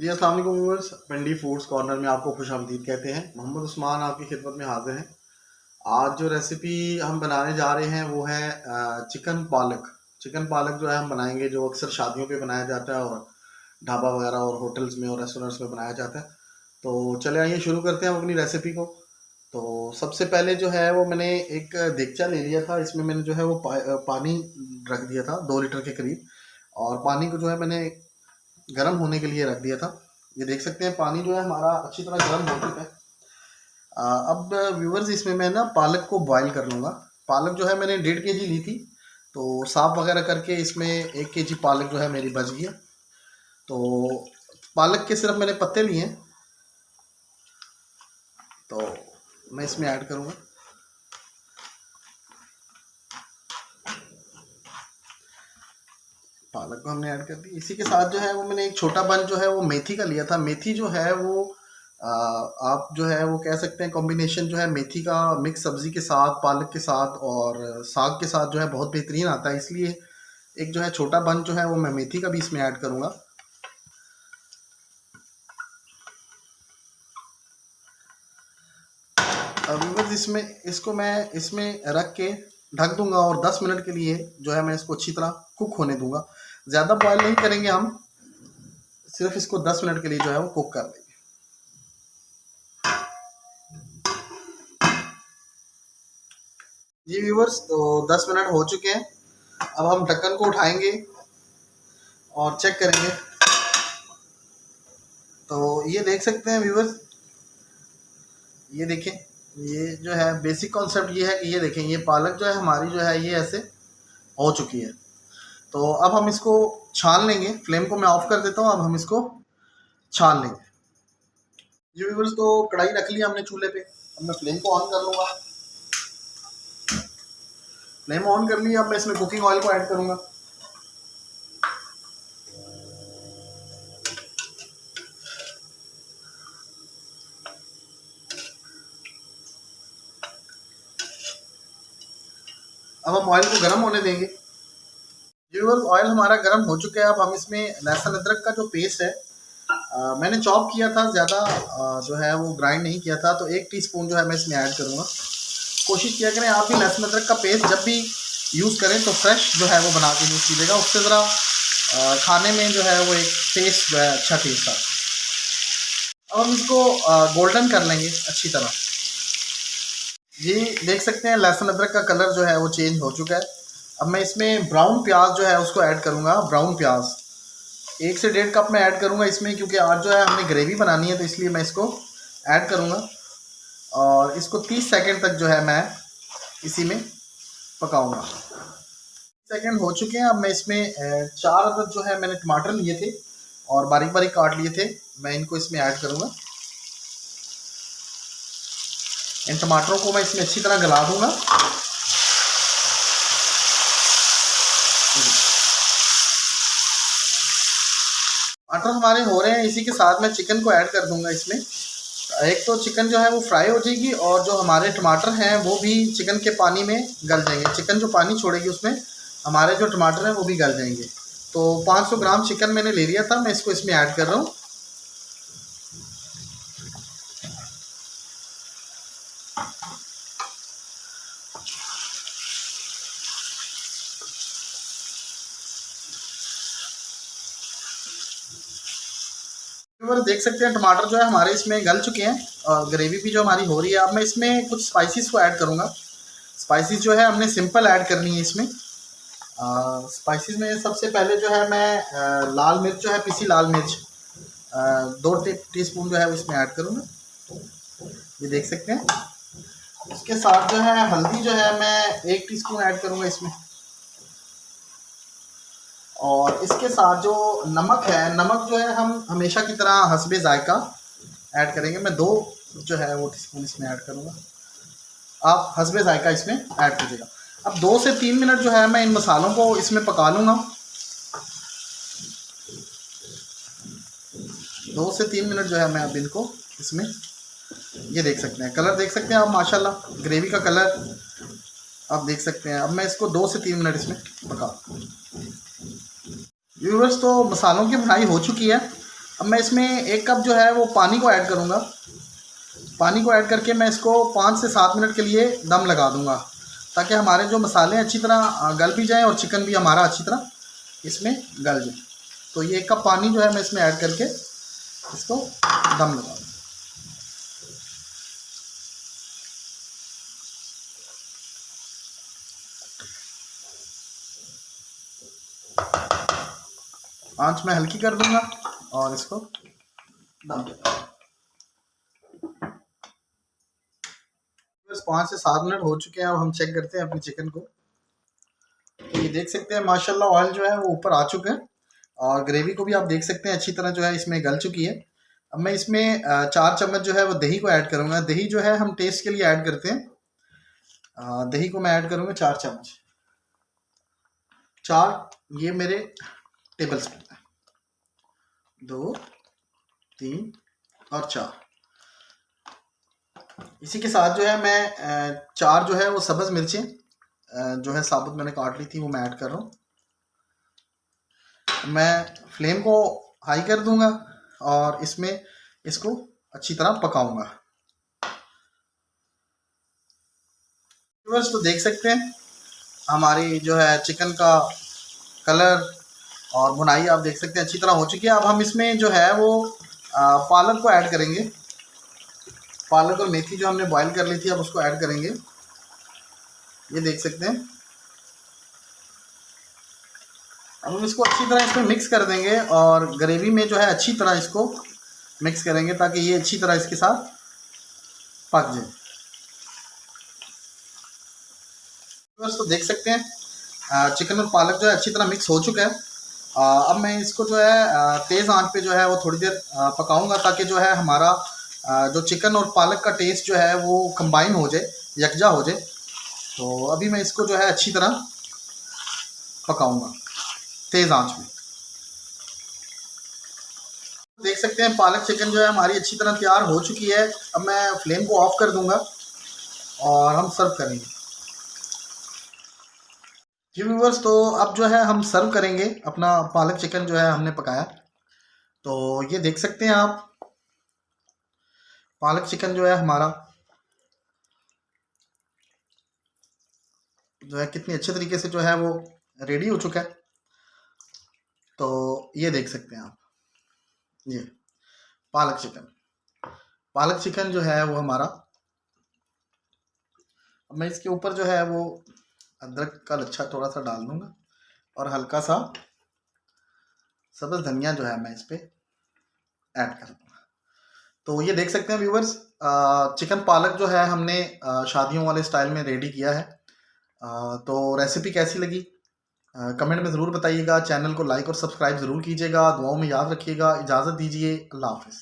जी अस्सलाम वालेकुम व्यूअर्स, पिंडी foods corner में आपको खुशामदीद कहते हैं। मोहम्मद उस्मान आपकी खिदमत में हाजिर हैं। आज जो रेसिपी हम बनाने जा रहे हैं वो है चिकन पालक। चिकन पालक जो है हम बनाएंगे, जो अक्सर शादियों पे बनाया जाता है और ढाबा वगैरह और होटल्स में और रेस्टोरेंट्स में बनाया जाता है। तो चले आइए शुरू करते हैं हम अपनी रेसिपी को। तो सबसे पहले जो है वो मैंने एक देगचा ले लिया था। इसमें मैंने जो है वो पानी रख दिया था 2 लीटर के करीब, और पानी को जो है मैंने गर्म होने के लिए रख दिया था। ये देख सकते हैं पानी जो है हमारा अच्छी तरह गर्म हो चुका है। अब व्यूवर्स, इसमें मैं ना पालक को बॉईल कर लूँगा। पालक जो है मैंने 1.5 kg ली थी, तो साफ़ वगैरह करके इसमें 1 kg पालक जो है मेरी बच गई है। तो पालक के सिर्फ मैंने पत्ते लिए हैं, तो मैं इसमें ऐड करूँगा। पालक को हमने ऐड कर दी। इसी के साथ जो है वो मैंने एक छोटा बन जो है वो मेथी का लिया था। मेथी जो है वो आप जो है वो कह सकते हैं कॉम्बिनेशन जो है मेथी का मिक्स सब्ज़ी के साथ, पालक के साथ और साग के साथ जो है बहुत बेहतरीन आता है। इसलिए एक जो है छोटा बन जो है वो मैं मेथी का भी इसमें ऐड करूँगा। व्यूअर्स, इसमें इसको मैं इसमें रख के ढक दूंगा और 10 मिनट के लिए जो है मैं इसको अच्छी तरह कुक होने दूंगा। ज़्यादा बॉयल नहीं करेंगे हम, सिर्फ इसको 10 मिनट के लिए जो है वो कुक कर देंगे। जी व्यूअर्स, तो 10 मिनट हो चुके हैं। अब हम ढक्कन को उठाएंगे और चेक करेंगे। तो ये देख सकते हैं व्यूअर्स, ये देखें, ये जो है बेसिक कॉन्सेप्ट ये है कि ये देखें, ये पालक जो है हमारी जो है ये ऐसे हो चुकी है। तो अब हम इसको छान लेंगे। फ्लेम को मैं ऑफ कर देता हूँ। अब हम इसको छान लेंगे। जी व्यूअर्स, तो कढ़ाई रख लिया हमने चूल्हे पे। अब मैं फ्लेम को ऑन कर लूँगा। फ्लेम ऑन कर लिया। अब मैं इसमें कुकिंग ऑयल को ऐड करूँगा। अब हम ऑयल को गर्म होने देंगे। व्यूअर्स, ऑयल हमारा गर्म हो चुका है। अब हम इसमें लहसुन अदरक का जो पेस्ट है, मैंने चॉप किया था, ज़्यादा जो है वो ग्राइंड नहीं किया था, तो 1 टीस्पून जो है मैं इसमें ऐड करूँगा। कोशिश किया करें आप भी लहसुन अदरक का पेस्ट जब भी यूज़ करें तो फ्रेश जो है वो बना के यूज़ कीजिएगा। उससे ज़रा खाने में जो है वो एक टेस्ट जो है अच्छा टेस्ट आता है। अब हम इसको गोल्डन कर लेंगे अच्छी तरह। जी देख सकते हैं लहसुन अदरक का कलर जो है वो चेंज हो चुका है। अब मैं इसमें ब्राउन प्याज जो है उसको ऐड करूँगा। ब्राउन प्याज 1 से 1.5 कप में ऐड करूँगा इसमें, क्योंकि आज जो है हमने ग्रेवी बनानी है, तो इसलिए मैं इसको ऐड करूँगा। और इसको 30 सेकंड तक जो है मैं इसी में पकाऊँगा। सेकंड हो चुके हैं। अब मैं इसमें 4 अदद जो है मैंने टमाटर लिए थे और बारीक बारीक काट लिए थे, मैं इनको इसमें ऐड करूँगा। इन टमाटरों को मैं इसमें अच्छी तरह गला दूँगा। टमाटर हमारे हो रहे हैं। इसी के साथ मैं चिकन को ऐड कर दूँगा इसमें। एक तो चिकन जो है वो फ्राई हो जाएगी और जो हमारे टमाटर हैं वो भी चिकन के पानी में गल जाएंगे। चिकन जो पानी छोड़ेगी उसमें हमारे जो टमाटर हैं वो भी गल जाएंगे। तो 500 ग्राम चिकन मैंने ले लिया था, मैं इसको इसमें ऐड कर रहा हूँ। देख सकते हैं टमाटर जो है हमारे इसमें गल चुके हैं और ग्रेवी भी जो हमारी हो रही है। अब मैं इसमें कुछ स्पाइसेस को ऐड करूँगा। स्पाइसेस जो है हमने सिंपल ऐड करनी है इसमें। स्पाइसेस में सबसे पहले जो है मैं लाल मिर्च जो है, पिसी लाल मिर्च 2 टीस्पून जो है इसमें ऐड करूँगा। ये देख सकते हैं। इसके साथ जो है हल्दी जो है मैं 1 टीस्पून ऐड करूँगा इसमें। और इसके साथ जो नमक है, नमक जो है हम हमेशा की तरह हस्बे जायका ऐड करेंगे। मैं 2 जो है वो टीस्पून इसमें ऐड करूँगा। आप हस्बे जायका इसमें ऐड कीजिएगा। अब 2 से 3 मिनट जो है मैं इन मसालों को इसमें पका लूँगा। 2 से 3 मिनट जो है मैं अब इनको इसमें, ये देख सकते हैं कलर देख सकते हैं आप, माशाल्लाह ग्रेवी का कलर आप देख सकते हैं। अब मैं इसको 2 से 3 मिनट इसमें पका। व्यूअर्स, तो मसालों की भुनाई हो चुकी है। अब मैं इसमें 1 कप जो है वो पानी को ऐड करूँगा। पानी को ऐड करके मैं इसको 5 से 7 मिनट के लिए दम लगा दूँगा, ताकि हमारे जो मसाले अच्छी तरह गल भी जाएँ और चिकन भी हमारा अच्छी तरह इसमें गल जाए। तो ये 1 कप पानी जो है मैं इसमें ऐड करके इसको दम लगा दूँ। आँच मैं हल्की कर दूँगा और इसको दम देगा। बस 5 से 7 मिनट हो चुके हैं। अब हम चेक करते हैं अपने चिकन को। तो ये देख सकते हैं माशाल्लाह ऑयल जो है वो ऊपर आ चुका है और ग्रेवी को भी आप देख सकते हैं अच्छी तरह जो है इसमें गल चुकी है। अब मैं इसमें 4 चम्मच जो है वो दही को ऐड करूँगा। दही जो है हम टेस्ट के लिए ऐड करते हैं। दही को मैं ऐड करूँगा 4 चम्मच। 4 ये मेरे टेबल स्पून है। 2, 3 और 4। इसी के साथ जो है मैं 4 जो है वो सब्ज़ मिर्चें जो है साबुत मैंने काट ली थी वो मैं ऐड कर रहा हूँ। मैं फ्लेम को हाई कर दूंगा और इसमें इसको अच्छी तरह पकाऊंगा। व्यूअर्स तो देख सकते हैं हमारी जो है चिकन का कलर और बुनाई आप देख सकते हैं अच्छी तरह हो चुकी है। अब हम इसमें जो है वो पालक को ऐड करेंगे। पालक और मेथी जो हमने बॉईल कर ली थी अब उसको ऐड करेंगे। ये देख सकते हैं। अब हम इसको अच्छी तरह इसमें मिक्स कर देंगे और ग्रेवी में जो है अच्छी तरह इसको मिक्स करेंगे ताकि ये अच्छी तरह इसके साथ पक जाए। तो देख सकते हैं चिकन और पालक जो है अच्छी तरह मिक्स हो चुका है। अब मैं इसको जो है तेज़ आंच पे जो है वो थोड़ी देर पकाऊंगा ताकि जो है हमारा जो चिकन और पालक का टेस्ट जो है वो कंबाइन हो जाए, यकजा हो जाए। तो अभी मैं इसको जो है अच्छी तरह पकाऊंगा तेज़ आंच में। देख सकते हैं पालक चिकन जो है हमारी अच्छी तरह तैयार हो चुकी है। अब मैं फ्लेम को ऑफ कर दूंगा और हम सर्व करेंगे। जी व्यूअर्स तो अब जो है हम सर्व करेंगे अपना पालक चिकन जो है हमने पकाया। तो ये देख सकते हैं आप पालक चिकन जो है हमारा जो है कितनी अच्छे तरीके से जो है वो रेडी हो चुका है। तो ये देख सकते हैं आप, ये पालक चिकन जो है वो हमारा। अब मैं इसके ऊपर जो है वो अदरक का लच्छा थोड़ा सा डाल दूंगा और हल्का सा सब्ज़ धनिया जो है मैं इस पर ऐड कर दूंगा। तो ये देख सकते हैं व्यूवर्स चिकन पालक जो है हमने शादियों वाले स्टाइल में रेडी किया है। तो रेसिपी कैसी लगी कमेंट में ज़रूर बताइएगा। चैनल को लाइक और सब्सक्राइब ज़रूर कीजिएगा। दुआओं में याद रखिएगा। इजाज़त दीजिए। अल्लाह हाफ़िज़।